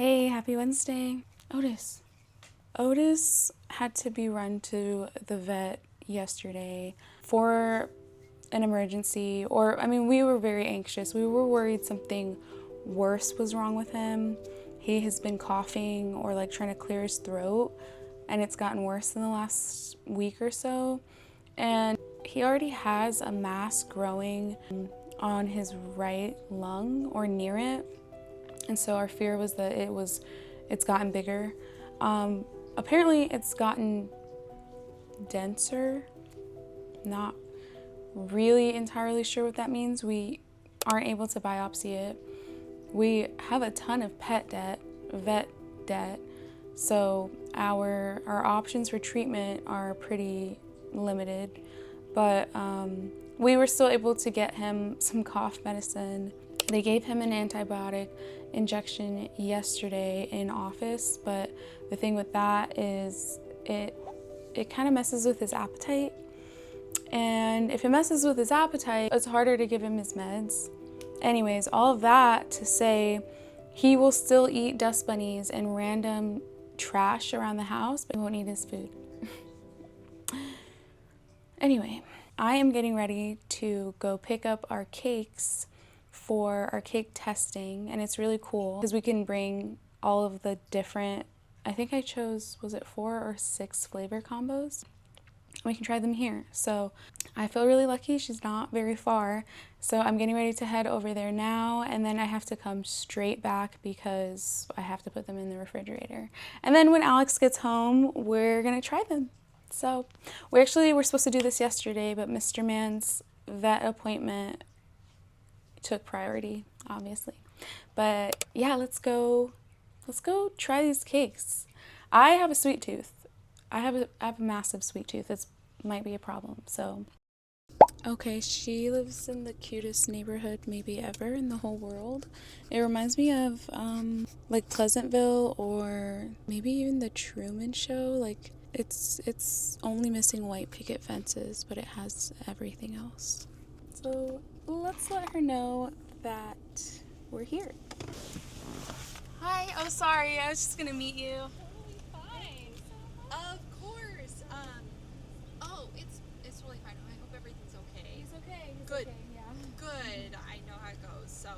Hey, happy Wednesday. Otis had to be run to the vet yesterday for an emergency, we were very anxious. We were worried something worse was wrong with him. He has been coughing or like trying to clear his throat, and it's gotten worse in the last week or so. And he already has a mass growing on his right lung or near it. And so our fear was that it's gotten bigger. Apparently it's gotten denser. Not really entirely sure what that means. We aren't able to biopsy it. We have a ton of vet debt. So our options for treatment are pretty limited, but we were still able to get him some cough medicine. They gave him an antibiotic injection yesterday in office, but the thing with that is it kind of messes with his appetite. And if it messes with his appetite, it's harder to give him his meds. Anyways, all of that to say, he will still eat dust bunnies and random trash around the house, but he won't eat his food. Anyway, I am getting ready to go pick up our cakes for our cake testing, and it's really cool because we can bring all of the different, I think I chose, was it 4 or 6 flavor combos? We can try them here. So I feel really lucky. She's not very far. So I'm getting ready to head over there now, and then I have to come straight back because I have to put them in the refrigerator. And then when Alex gets home, we're gonna try them. So we're supposed to do this yesterday, but Mr. Mann's vet appointment took priority, obviously. But yeah, let's go try these cakes. I have a sweet tooth. I have a massive sweet tooth. It might be a problem. So, okay, she lives in the cutest neighborhood maybe ever in the whole world. It reminds me of like Pleasantville or maybe even the Truman Show. Like it's only missing white picket fences, but it has everything else. So let's let her know that we're here. Hi. Oh, sorry. I was just gonna meet you. Fine. Of course. It's really fine. I hope everything's okay. He's okay. Good. Okay, yeah. Good. I know how it goes. So,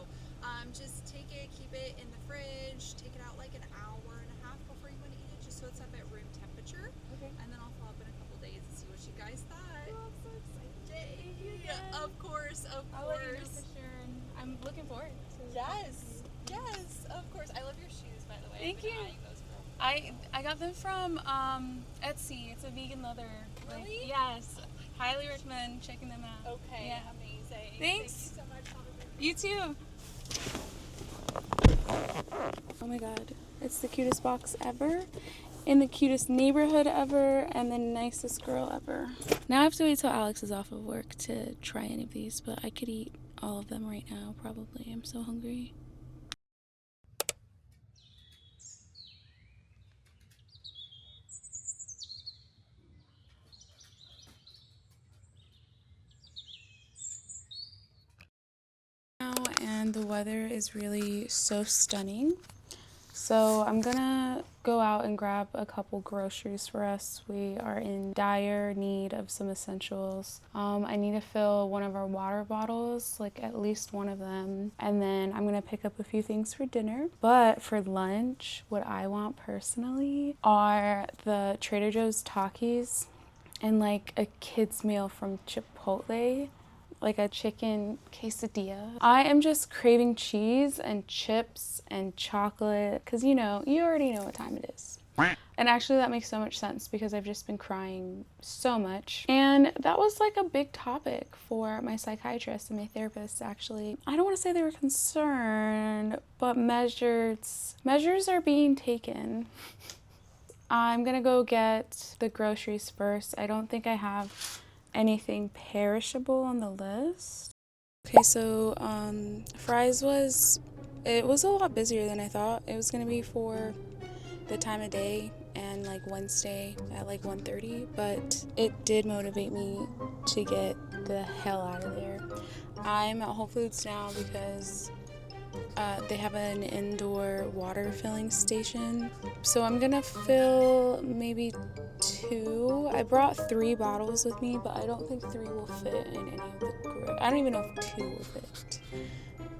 just take it, keep it in the fridge, take it out like an hour and a half before you want to eat it, just so it's up at room temperature. Okay. And then I'll follow up in a couple days and see what you guys thought. Oh, I'm so excited. Yay. Yes. Of course. I'll let you know for sure, and I'm looking forward to it. Yes, of course. I love your shoes, by the way. Thank you. I've been eyeing those for a while. I got them from Etsy. It's a vegan leather. Really? Yes. Highly recommend checking them out. Okay, Yeah. amazing. Thanks. Thank you so much. Have a good You too. Oh my god. It's the cutest box ever, in the cutest neighborhood ever, and the nicest girl ever. Now I have to wait till Alex is off of work to try any of these, but I could eat all of them right now probably. I'm so hungry. And the weather is really so stunning. So I'm gonna go out and grab a couple groceries for us. We are in dire need of some essentials. I need to fill one of our water bottles, like at least one of them. And then I'm gonna pick up a few things for dinner. But for lunch, what I want personally are the Trader Joe's Takis and like a kid's meal from Chipotle, like a chicken quesadilla. I am just craving cheese and chips and chocolate because you already know what time it is. And actually that makes so much sense because I've just been crying so much. And that was like a big topic for my psychiatrist and my therapist actually. I don't want to say they were concerned, but measures are being taken. I'm gonna go get the groceries first. I don't think I have anything perishable on the list. Okay, so Fry's was a lot busier than I thought. It was gonna be for the time of day and like Wednesday at like 1:30, but it did motivate me to get the hell out of there. I'm at Whole Foods now because They have an indoor water filling station. So I'm gonna fill maybe 2. I brought 3 bottles with me, but I don't think 3 will fit in any of the I don't even know if 2 will fit.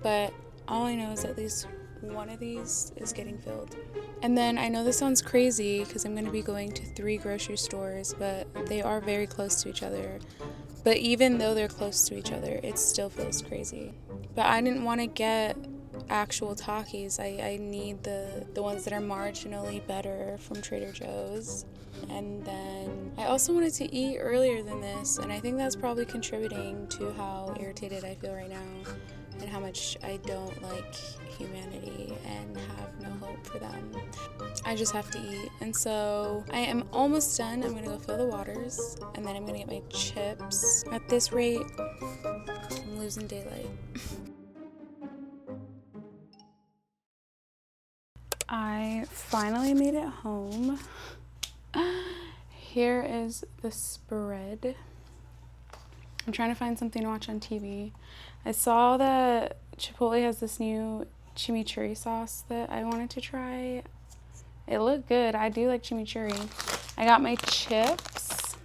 But all I know is at least one of these is getting filled. And then I know this sounds crazy because I'm going to be going to 3 grocery stores, but they are very close to each other. But even though they're close to each other, it still feels crazy. But I didn't want to get actual Takis. I need the ones that are marginally better from Trader Joe's. And then I also wanted to eat earlier than this, and I think that's probably contributing to how irritated I feel right now and how much I don't like humanity and have no hope for them. I just have to eat. And so I am almost done. I'm gonna go fill the waters and then I'm gonna get my chips. At this rate, I'm losing daylight. I finally made it home. Here is the spread. I'm trying to find something to watch on TV. I saw that Chipotle has this new chimichurri sauce that I wanted to try. It looked good. I do like chimichurri. I got my chips.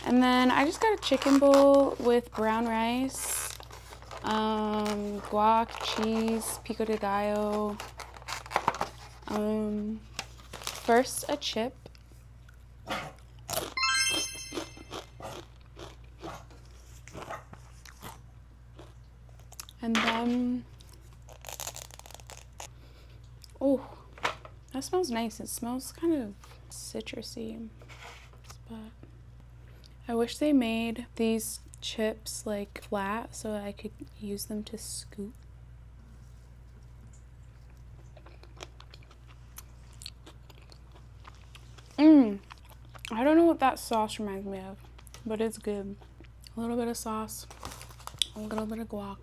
And then I just got a chicken bowl with brown rice, guac, cheese, pico de gallo. First a chip. And then, oh, that smells nice. It smells kind of citrusy, but I wish they made these chips like flat so I could use them to scoop. I don't know what that sauce reminds me of, but it's good. A little bit of sauce, a little bit of guac.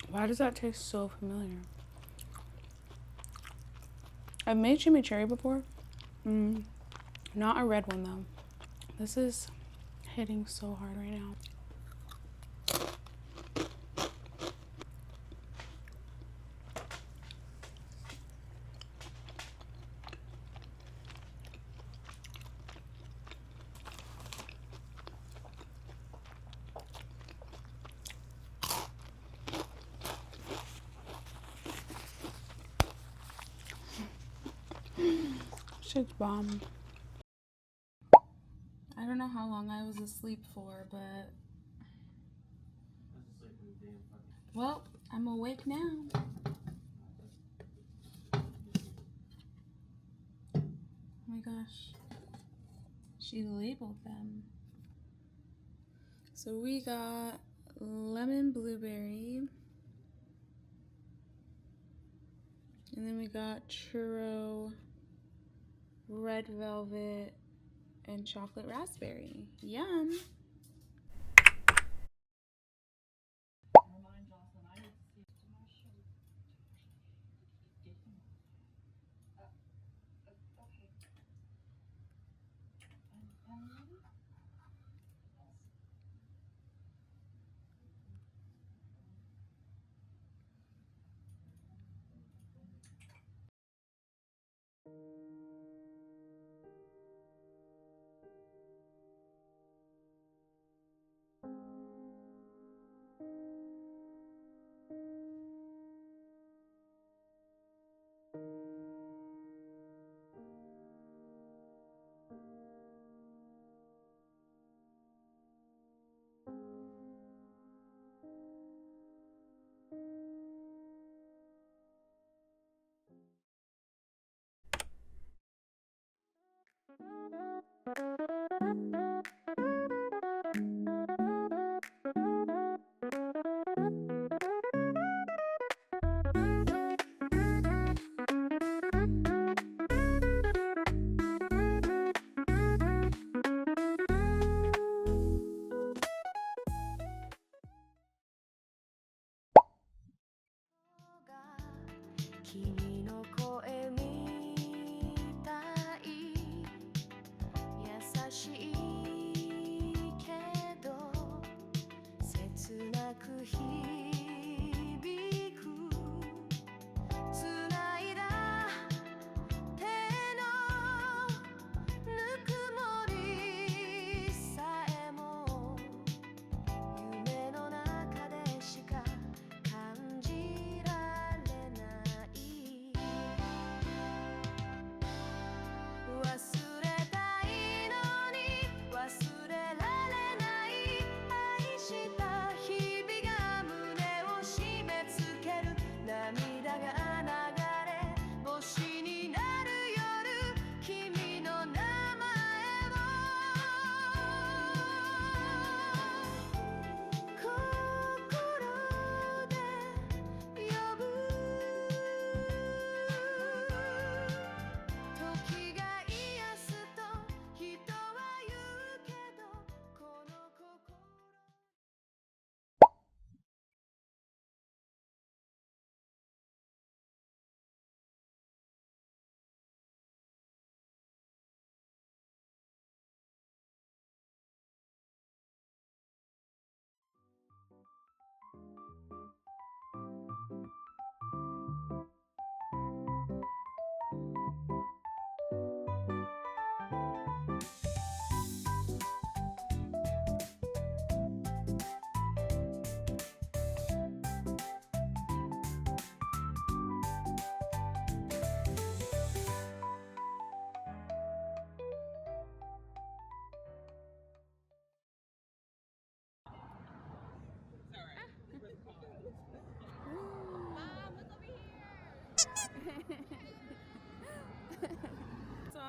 Why does that taste so familiar? I've made chimichurri before. Not a red one though. This is hitting so hard right now. Shit's bomb. I don't know how long I was asleep for, but well, I'm awake now. Oh my gosh. She labeled them. So we got lemon blueberry. And then we got churro, red velvet, and chocolate raspberry. Yum.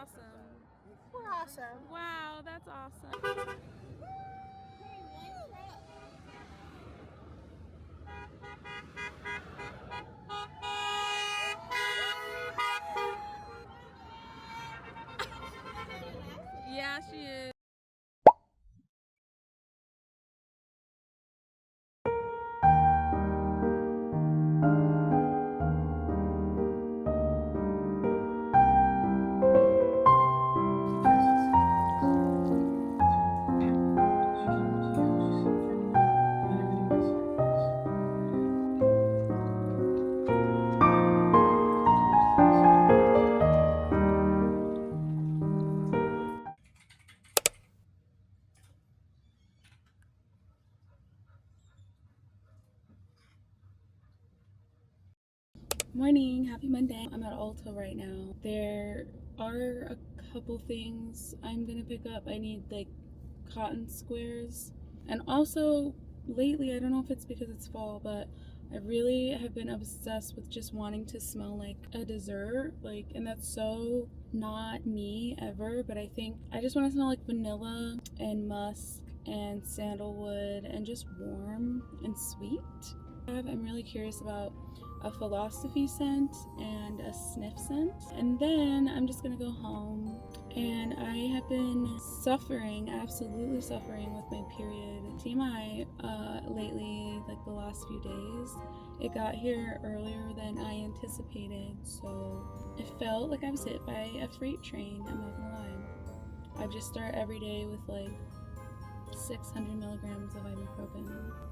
awesome. We're awesome. Wow, that's awesome. Yeah, she is. Morning, happy Monday. I'm at Ulta right now. There are a couple things I'm gonna pick up. I need like cotton squares, and also lately, I don't know if it's because it's fall, but I really have been obsessed with just wanting to smell like a dessert, like, and that's so not me ever, but I think I just want to smell like vanilla and musk and sandalwood and just warm and sweet. I'm really curious about a philosophy scent and a sniff scent. And then I'm just gonna go home. And I have been suffering, absolutely suffering with my period. TMI lately, like the last few days. It got here earlier than I anticipated, so it felt like I was hit by a freight train, I'm not gonna lie. I just start every day with like 600 milligrams of ibuprofen.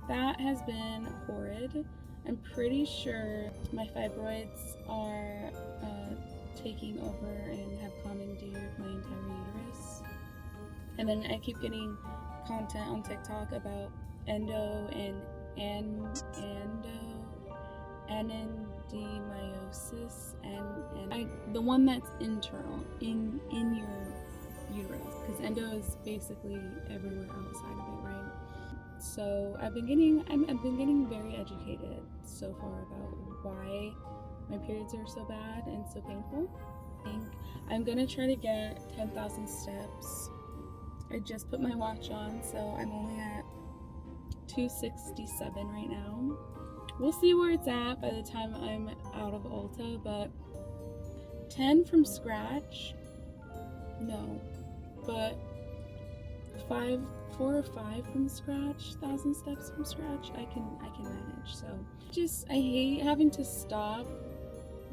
That has been horrid. I'm pretty sure my fibroids are taking over and have commandeered my entire uterus. And then I keep getting content on TikTok about endo and anendymiosis and the one that's internal in your uterus, because endo is basically everywhere outside of it, right? So I've been getting very educated so far about why my periods are so bad and so painful. I think I'm gonna try to get 10,000 steps. I just put my watch on, so I'm only at 267 right now. We'll see where it's at by the time I'm out of Ulta, but 10 from scratch, no, but 4 or 5 from scratch, 1,000 steps from scratch, I can manage. So I hate having to stop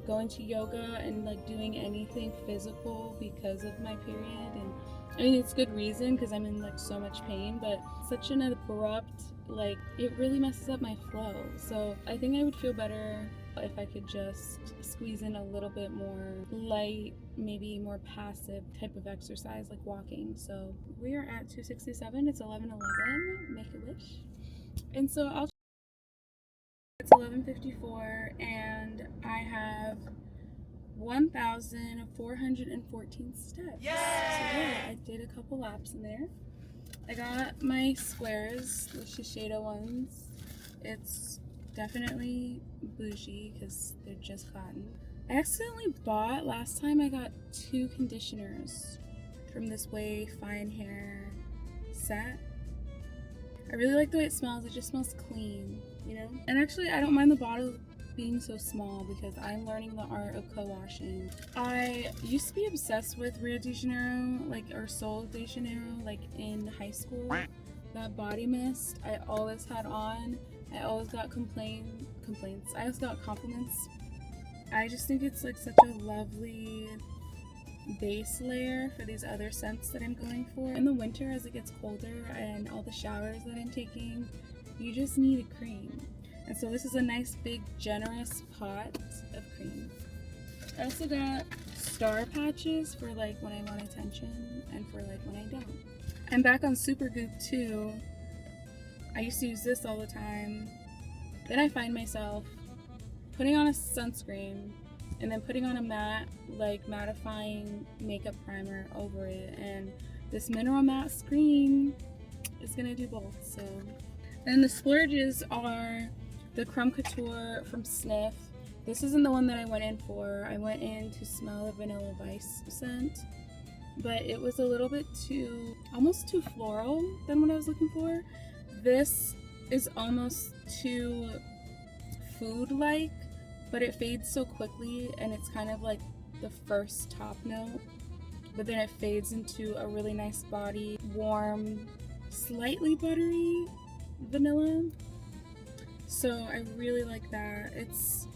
going to yoga and like doing anything physical because of my period. And I mean, it's good reason because I'm in like so much pain, but such an abrupt, like, it really messes up my flow. So I think I would feel better if I could just squeeze in a little bit more light, maybe more passive type of exercise like walking. So we are at 267. It's 11:11. Make a wish. And so it's 11:54 and I have 1,414 steps. Yay! So yeah, I did a couple laps in there. I got my squares, the Shiseido ones. It's definitely bougie because they're just cotton. I accidentally bought, last time I got 2 conditioners from this Way Fine Hair set. I really like the way it smells. It just smells clean, you know? And actually, I don't mind the bottle being so small because I'm learning the art of co-washing. I used to be obsessed with Rio de Janeiro, or Sol de Janeiro, in high school. That body mist I always had on. I always got complaints. I always got compliments. I just think it's like such a lovely base layer for these other scents that I'm going for. In the winter, as it gets colder and all the showers that I'm taking, you just need a cream. And so this is a nice big generous pot of cream. I also got star patches for like when I want attention and for like when I don't. I'm back on Supergoop too. I used to use this all the time. Then I find myself putting on a sunscreen and then putting on a mattifying makeup primer over it, and this mineral matte screen is gonna do both. So then the splurges are the Creme Couture from Sniff. This isn't the one that I went in for. I went in to smell the Vanilla Vice scent. but it was a little bit almost too floral than what I was looking for. This is almost too food-like, but it fades so quickly, and it's kind of like the first top note, but then it fades into a really nice body, warm, slightly buttery vanilla. So I really like that. It's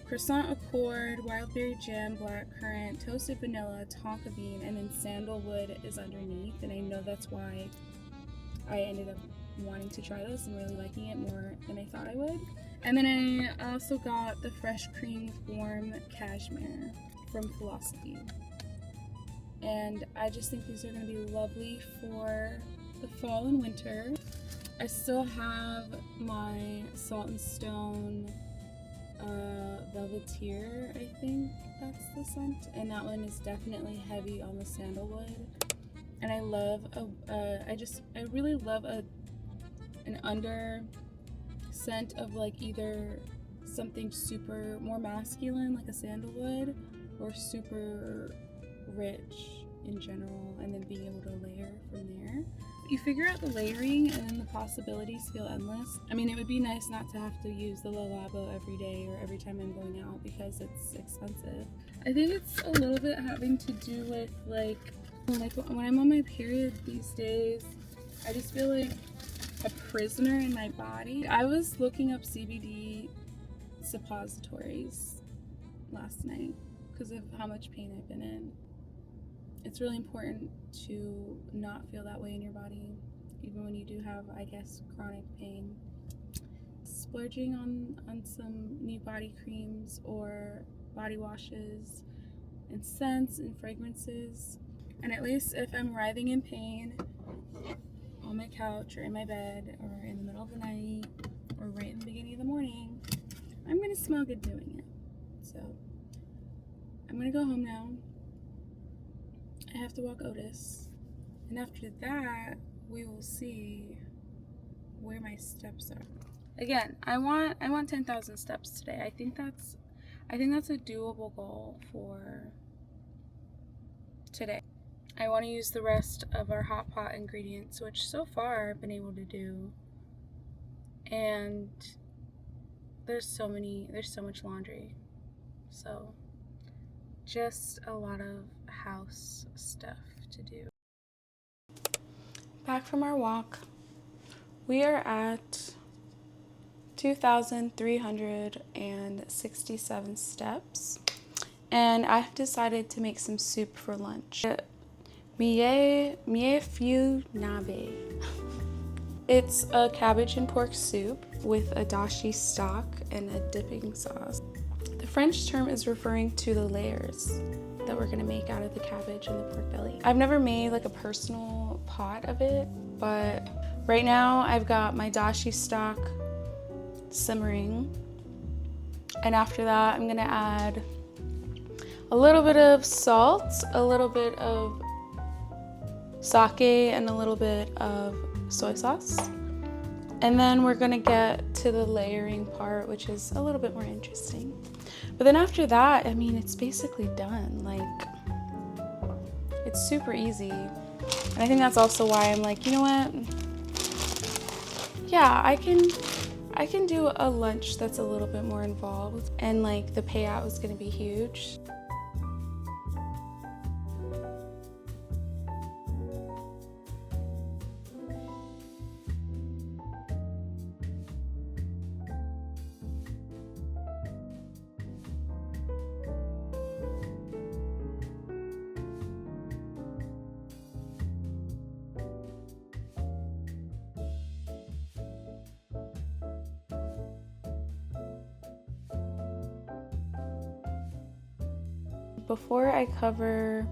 croissant accord, wild berry jam, blackcurrant, toasted vanilla, tonka bean, and then sandalwood is underneath. And I know that's why I ended up wanting to try this and really liking it more than I thought I would. And then I also got the fresh cream with warm cashmere from Philosophy. And I just think these are going to be lovely for the fall and winter. I still have my Salt and Stone Velveteer, I think that's the scent, and that one is definitely heavy on the sandalwood. And I love I really love an under scent of like either something super more masculine like a sandalwood, or super rich in general, and then being able to layer from there. You figure out the layering and then the possibilities feel endless. I mean, it would be nice not to have to use the Le Labo every day or every time I'm going out because it's expensive. I think it's a little bit having to do with like when I'm on my period these days, I just feel like a prisoner in my body. I was looking up CBD suppositories last night because of how much pain I've been in. It's really important to not feel that way in your body, even when you do have, I guess, chronic pain. Splurging on some new body creams or body washes and scents and fragrances. And at least if I'm writhing in pain on my couch or in my bed or in the middle of the night or right in the beginning of the morning, I'm gonna smell good doing it. So I'm gonna go home now. I have to walk Otis, and after that we will see where my steps are. Again, I want 10,000 steps today. I think that's a doable goal for today. I want to use the rest of our hot pot ingredients, which so far I've been able to do, and there's so much laundry, so just a lot of house stuff to do. Back from our walk, we are at 2,367 steps, and I've decided to make some soup for lunch. Mie Fu Nabe. It's a cabbage and pork soup with a dashi stock and a dipping sauce. The French term is referring to the layers that we're gonna make out of the cabbage and the pork belly. I've never made like a personal pot of it, but right now I've got my dashi stock simmering, and after that I'm gonna add a little bit of salt, a little bit of sake, and a little bit of soy sauce. And then we're gonna get to the layering part, which is a little bit more interesting. But then after that, I mean, it's basically done. Like, it's super easy. And I think that's also why I'm like, you know what? Yeah, I can do a lunch that's a little bit more involved, and like the payout is gonna be huge. Before I cover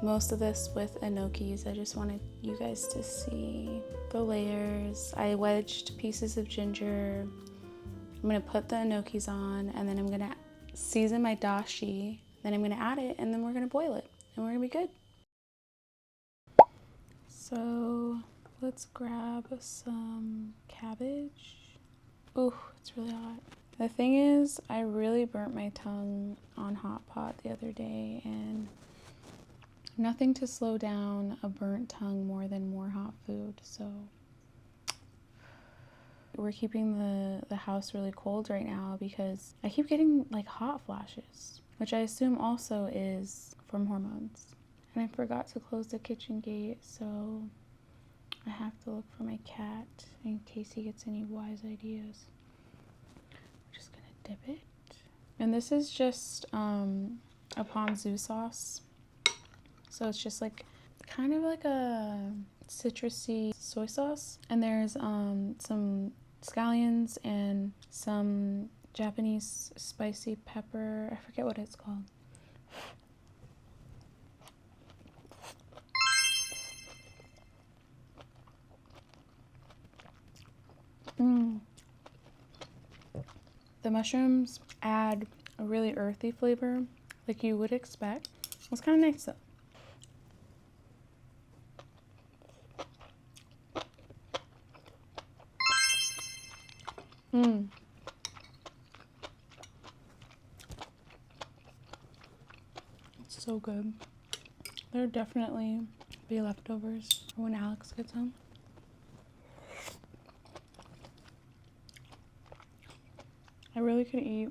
most of this with gnocchis, I just wanted you guys to see the layers. I wedged pieces of ginger. I'm gonna put the gnocchis on, and then I'm gonna season my dashi. Then I'm gonna add it, and then we're gonna boil it, and we're gonna be good. So let's grab some cabbage. Ooh, it's really hot. The thing is, I really burnt my tongue on hot pot the other day, and Nothing to slow down a burnt tongue more than more hot food. So we're keeping the house really cold right now because I keep getting like hot flashes, which I assume also is from hormones. And I forgot to close the kitchen gate, so I have to look for my cat in case he gets any wise ideas. We're just gonna dip it. And this is just a ponzu sauce. So it's just like kind of like a citrusy soy sauce. And there's some scallions and some Japanese spicy pepper. I forget what it's called. The mushrooms add a really earthy flavor like you would expect. It's kind of nice though. It's so good. There'll definitely be leftovers for when Alex gets home. I really could eat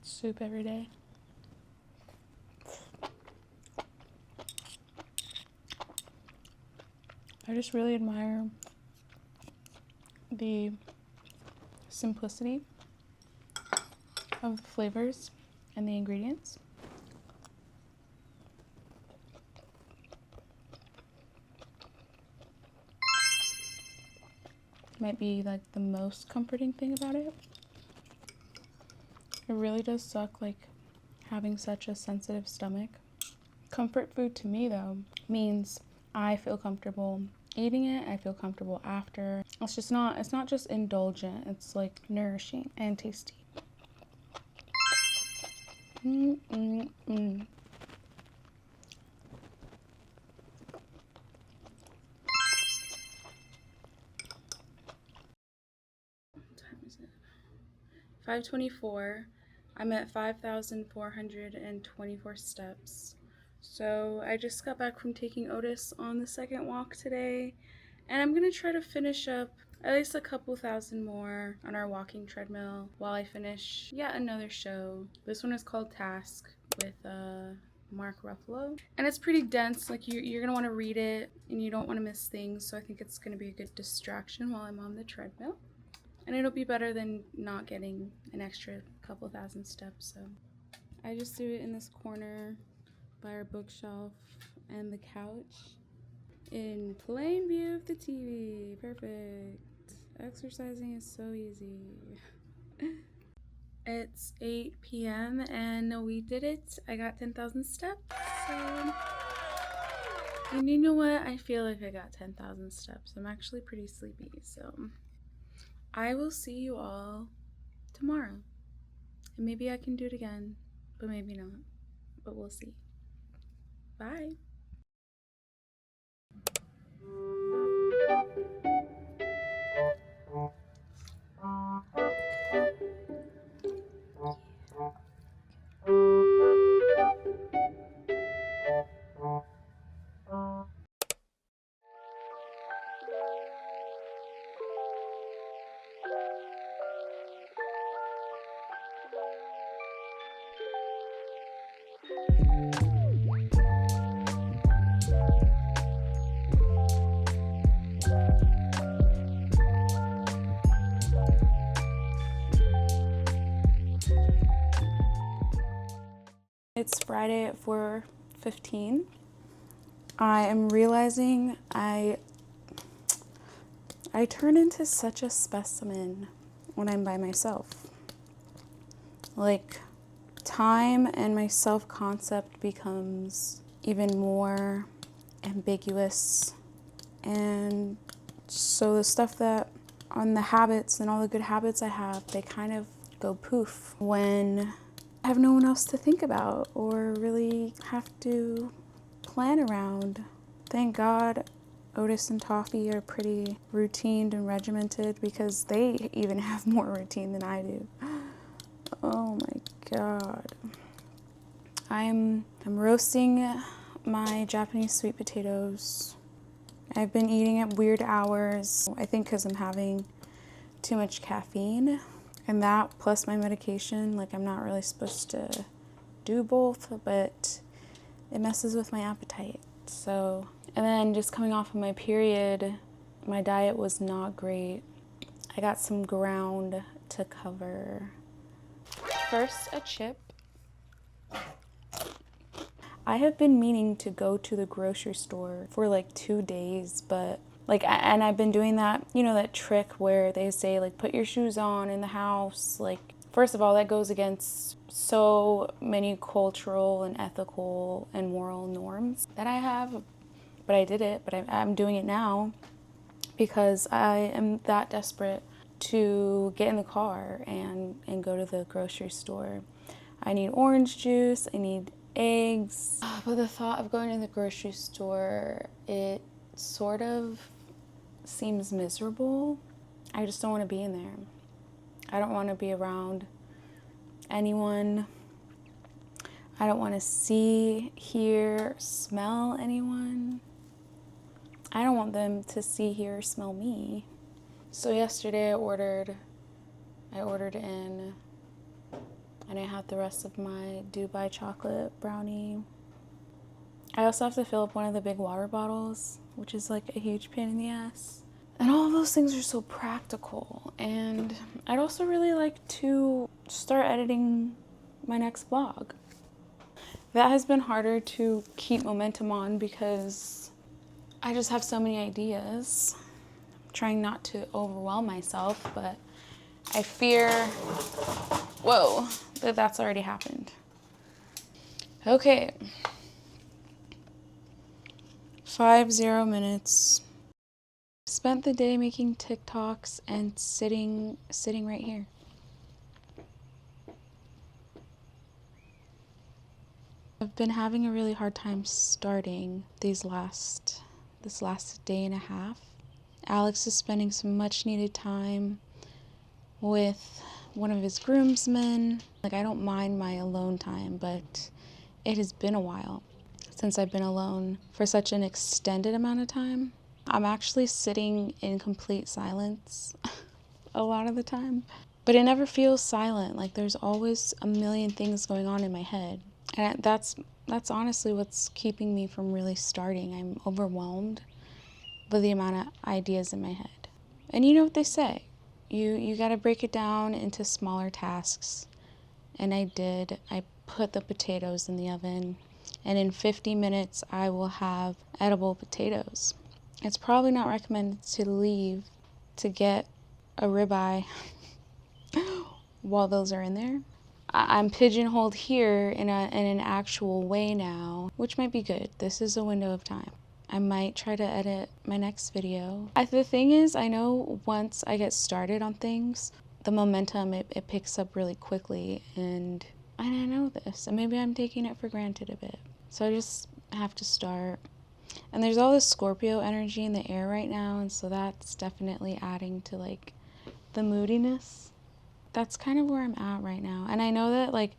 soup every day. I just really admire the simplicity of the flavors and the ingredients. Might be like the most comforting thing about it. It really does suck like having such a sensitive stomach. Comfort food to me though means I feel comfortable eating it, I feel comfortable after. It's not just indulgent, it's like nourishing and tasty. What time is it? 5:24. I'm at 5,424 steps. So I just got back from taking Otis on the second walk today, and I'm gonna try to finish up at least a couple thousand more on our walking treadmill while I finish yet another show. This one is called Task with Mark Ruffalo, and it's pretty dense. Like you're gonna want to read it and you don't want to miss things, so I think it's gonna be a good distraction while I'm on the treadmill. And it'll be better than not getting an extra couple thousand steps. So I just do it in this corner by our bookshelf and the couch in plain view of the TV. Perfect. Exercising is so easy. It's 8 p.m. and we did it. I got 10,000 steps. So, and you know what? I feel like I got 10,000 steps. I'm actually pretty sleepy, so I will see you all tomorrow. And maybe I can do it again, but maybe not. But we'll see. Bye. It's Friday at 4:15. I am realizing I turn into such a specimen when I'm by myself. Like, time and my self-concept becomes even more ambiguous. And so the stuff that on the habits and all the good habits I have, they kind of go poof when I have no one else to think about or really have to plan around. Thank God Otis and Toffee are pretty routined and regimented because they even have more routine than I do. Oh my God. I'm roasting my Japanese sweet potatoes. I've been eating at weird hours, I think because I'm having too much caffeine, and that plus my medication, like I'm not really supposed to do both, but it messes with my appetite. So, and then just coming off of my period, my diet was not great. I got some ground to cover. First, a chip. I have been meaning to go to the grocery store for like 2 days, but like, and I've been doing that, you know, that trick where they say like, put your shoes on in the house. Like, first of all, that goes against so many cultural and ethical and moral norms that I have, but I did it, but I'm doing it now because I am that desperate to get in the car and go to the grocery store. I need orange juice, I need eggs. But the thought of going to the grocery store, it sort of seems miserable. I just don't want to be in there. I don't want to be around anyone. I don't want to see, hear, smell anyone. I don't want them to see, hear, or smell me. So yesterday I ordered in, and I had the rest of my Dubai chocolate brownie. I also have to fill up one of the big water bottles, which is like a huge pain in the ass. And all of those things are so practical. And I'd also really like to start editing my next vlog. That has been harder to keep momentum on because I just have so many ideas. I'm trying not to overwhelm myself, but I fear, whoa, that's already happened. Okay. 50 minutes. Spent the day making TikToks and sitting right here. I've been having a really hard time starting this last day and a half. Alex is spending some much needed time with one of his groomsmen. Like, I don't mind my alone time, but it has been a while since I've been alone for such an extended amount of time. I'm actually sitting in complete silence a lot of the time, but it never feels silent. Like, there's always a million things going on in my head, and that's honestly what's keeping me from really starting. I'm overwhelmed with the amount of ideas in my head. And you know what they say, you got to break it down into smaller tasks, and I did. I put the potatoes in the oven, and in 50 minutes I will have edible potatoes. It's probably not recommended to leave to get a ribeye while those are in there. I'm pigeonholed here in an actual way now, which might be good. This is a window of time. I might try to edit my next video. The thing is, I know once I get started on things, the momentum, it picks up really quickly, and I know this, and maybe I'm taking it for granted a bit. So I just have to start. And there's all this Scorpio energy in the air right now, and so that's definitely adding to like the moodiness. That's kind of where I'm at right now. And I know that like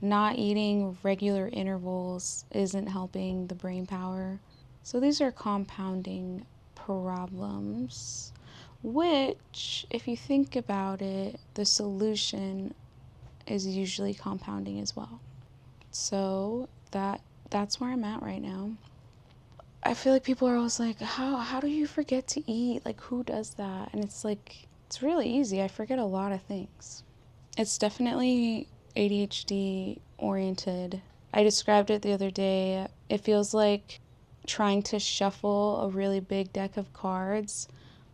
not eating regular intervals isn't helping the brain power. So these are compounding problems, which, if you think about it, the solution is usually compounding as well. So that's where I'm at right now. I feel like people are always like, how do you forget to eat? Like, who does that? And it's like, it's really easy. I forget a lot of things. It's definitely ADHD oriented. I described it the other day. It feels like trying to shuffle a really big deck of cards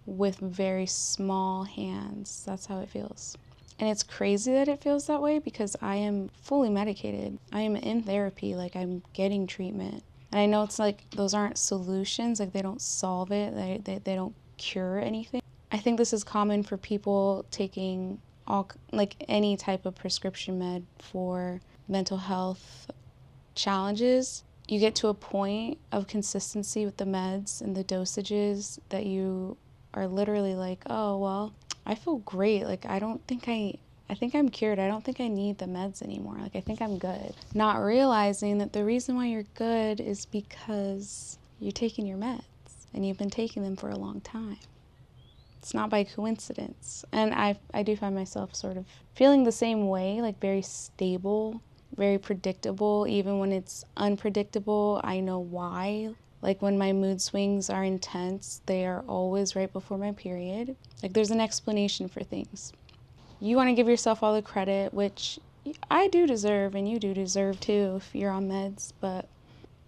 with very small hands. That's how it feels. And it's crazy that it feels that way because I am fully medicated. I am in therapy, like I'm getting treatment. And I know it's like those aren't solutions, like they don't solve it, they don't cure anything. I think this is common for people taking like any type of prescription med for mental health challenges. You get to a point of consistency with the meds and the dosages that you are literally like, oh, well, I feel great. Like, I don't think I I think I'm cured. I don't think I need the meds anymore. Like, I think I'm good. Not realizing that the reason why you're good is because you're taking your meds and you've been taking them for a long time. It's not by coincidence. And I do find myself sort of feeling the same way, like very stable, very predictable. Even when it's unpredictable, I know why. Like when my mood swings are intense, they are always right before my period. Like there's an explanation for things. You want to give yourself all the credit, which I do deserve, and you do deserve too if you're on meds, but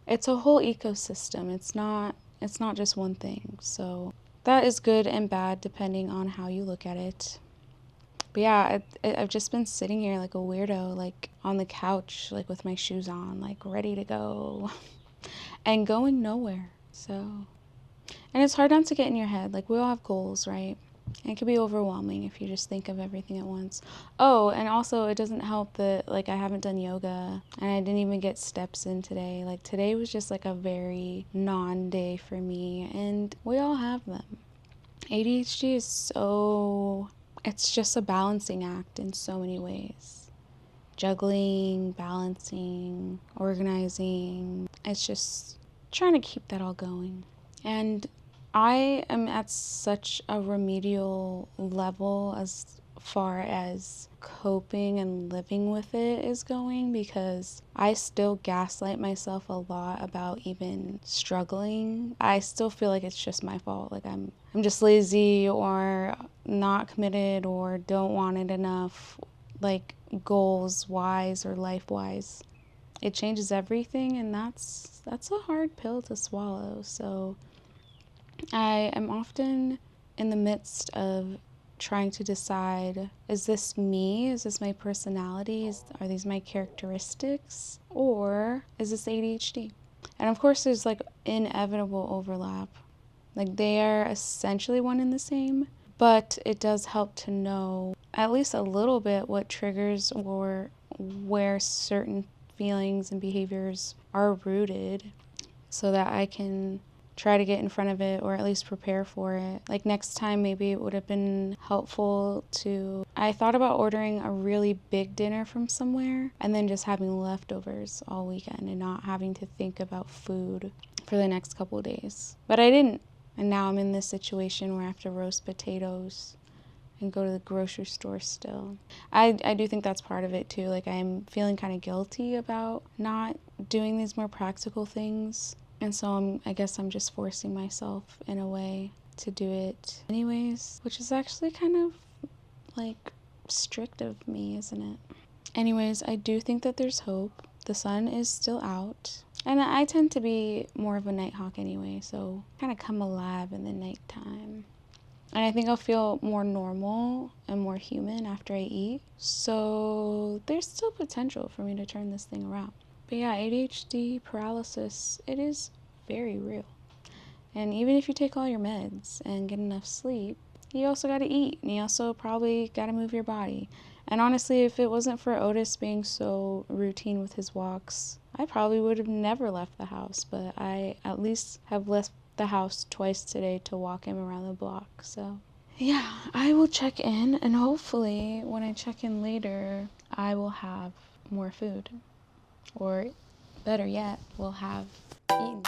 it's a whole ecosystem. It's not just one thing. So that is good and bad depending on how you look at it. But yeah, I've just been sitting here like a weirdo, like on the couch, like with my shoes on, like ready to go and going nowhere. So, and it's hard not to get in your head. Like we all have goals, right? And it can be overwhelming if you just think of everything at once. Oh, and also it doesn't help that like I haven't done yoga and I didn't even get steps in today. Like today was just like a very non-day for me, and we all have them. ADHD is so, it's just a balancing act in so many ways. Juggling, balancing, organizing. It's just trying to keep that all going. And I am at such a remedial level as far as coping and living with it is going, because I still gaslight myself a lot about even struggling. I still feel like it's just my fault. Like I'm just lazy or not committed or don't want it enough, like goals wise or life wise. It changes everything, and that's a hard pill to swallow. So I am often in the midst of trying to decide, is this me? Is this my personality? Are these my characteristics? Or is this ADHD? And of course, there's like inevitable overlap. Like they are essentially one and the same, but it does help to know at least a little bit what triggers or where certain feelings and behaviors are rooted so that I can try to get in front of it or at least prepare for it. Like next time, maybe it would have been helpful to, I thought about ordering a really big dinner from somewhere and then just having leftovers all weekend and not having to think about food for the next couple of days. But I didn't. And now I'm in this situation where I have to roast potatoes and go to the grocery store still. I do think that's part of it too. Like I'm feeling kind of guilty about not doing these more practical things. And so I guess I'm just forcing myself in a way to do it anyways, which is actually kind of like strict of me, isn't it? Anyways, I do think that there's hope. The sun is still out. And I tend to be more of a night hawk anyway, so kind of come alive in the nighttime. And I think I'll feel more normal and more human after I eat. So there's still potential for me to turn this thing around. But yeah, ADHD paralysis, it is very real. And even if you take all your meds and get enough sleep, you also got to eat. And you also probably got to move your body. And honestly, if it wasn't for Otis being so routine with his walks, I probably would have never left the house. But I at least have left the house twice today to walk him around the block. So yeah, I will check in, and hopefully when I check in later, I will have more food. Or better yet, we'll have eaten.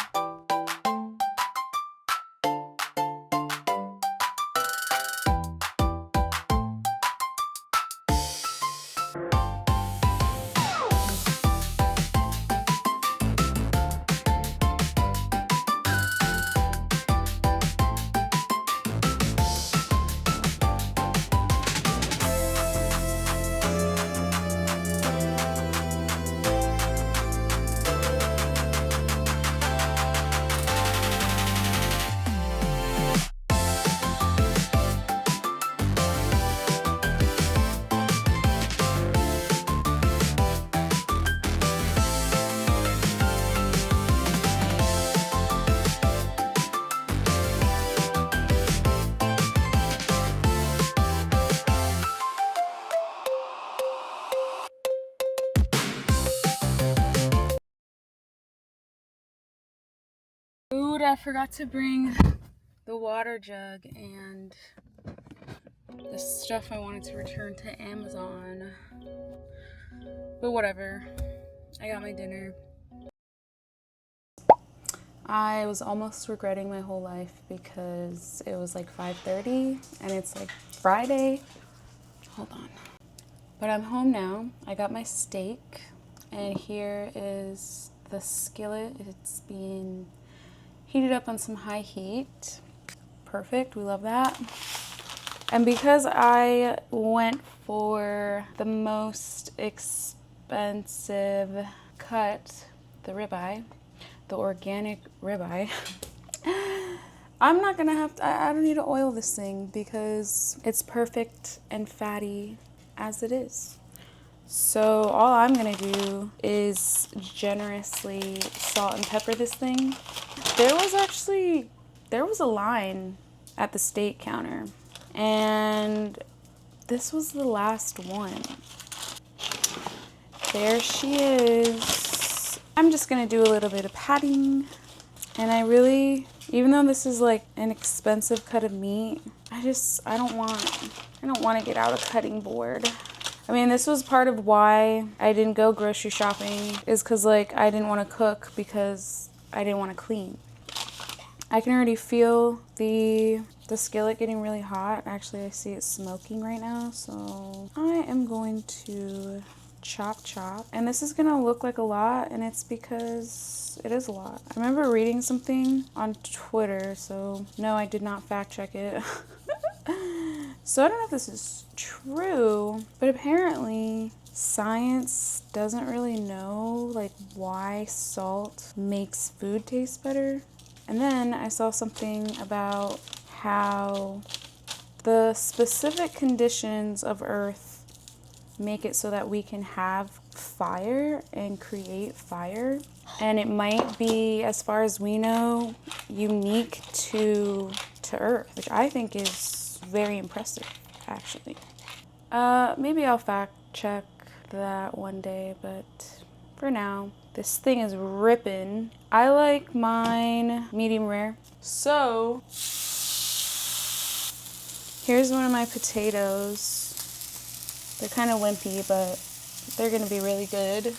Food, I forgot to bring the water jug, and the stuff I wanted to return to Amazon. But whatever. I got my dinner. I was almost regretting my whole life because it was like 5:30 and it's like Friday. Hold on. But I'm home now. I got my steak and here is the skillet. It's being heated up on some high heat. Perfect. We love that. And because I went for the most expensive cut, the ribeye, the organic ribeye, I'm not gonna have to, I don't need to oil this thing because it's perfect and fatty as it is. So all I'm gonna do is generously salt and pepper this thing. There was a line at the steak counter and this was the last one. There she is. I'm just gonna do a little bit of patting. And I really, even though this is like an expensive cut of meat, I don't want to get out a cutting board. I mean, this was part of why I didn't go grocery shopping, is because like I didn't want to cook because I didn't want to clean. I can already feel the skillet getting really hot. Actually, I see it smoking right now, so I am going to chop. And this is gonna look like a lot, and it's because it is a lot. I remember reading something on Twitter, so no, I did not fact check it. So I don't know if this is true, but apparently science doesn't really know like why salt makes food taste better. And then I saw something about how the specific conditions of Earth make it so that we can have fire and create fire. And it might be, as far as we know, unique to Earth, which I think is very impressive, actually. Maybe I'll fact check that one day, but for now, this thing is ripping. I like mine medium rare. So, here's one of my potatoes. They're kind of wimpy, but they're gonna be really good.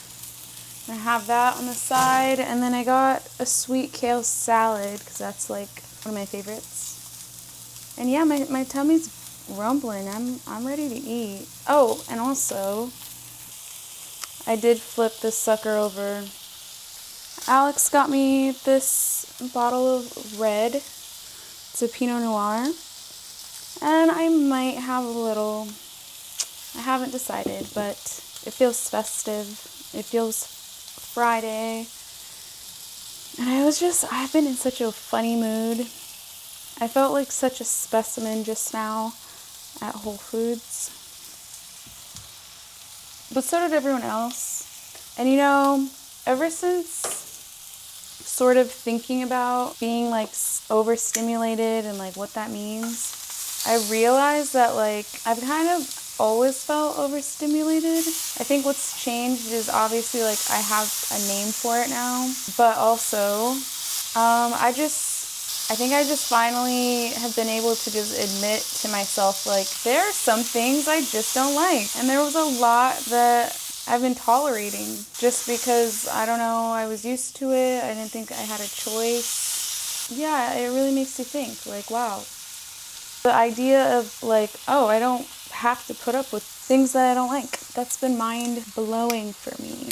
I have that on the side, and then I got a sweet kale salad because that's like one of my favorites. And yeah, my tummy's rumbling. I'm ready to eat. Oh, and also I did flip this sucker over. Alex got me this bottle of red. It's a Pinot Noir, and I might have a little. I haven't decided, but it feels festive. It feels Friday. And I've been in such a funny mood. I felt like such a specimen just now at Whole Foods. But so did everyone else. And you know, ever since sort of thinking about being like overstimulated and like what that means, I realized that like I've kind of always felt overstimulated. I think what's changed is obviously like I have a name for it now, but also I think I just finally have been able to just admit to myself like there are some things I just don't like, and there was a lot that I've been tolerating just because, I don't know, I was used to it. I didn't think I had a choice. Yeah, it really makes you think like, wow. The idea of like, oh, I don't have to put up with things that I don't like. That's been mind-blowing for me.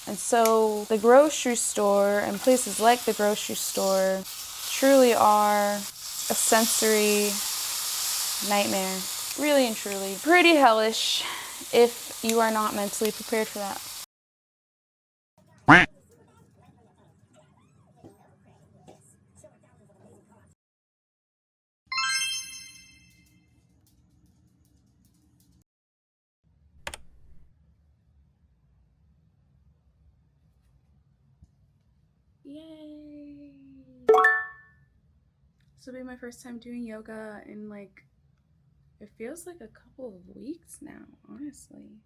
And so the grocery store and places like the grocery store truly are a sensory nightmare. Really and truly. Pretty hellish if you are not mentally prepared for that. Yay! This will be my first time doing yoga in like, it feels like a couple of weeks now, honestly.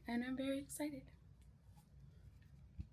And I'm very excited.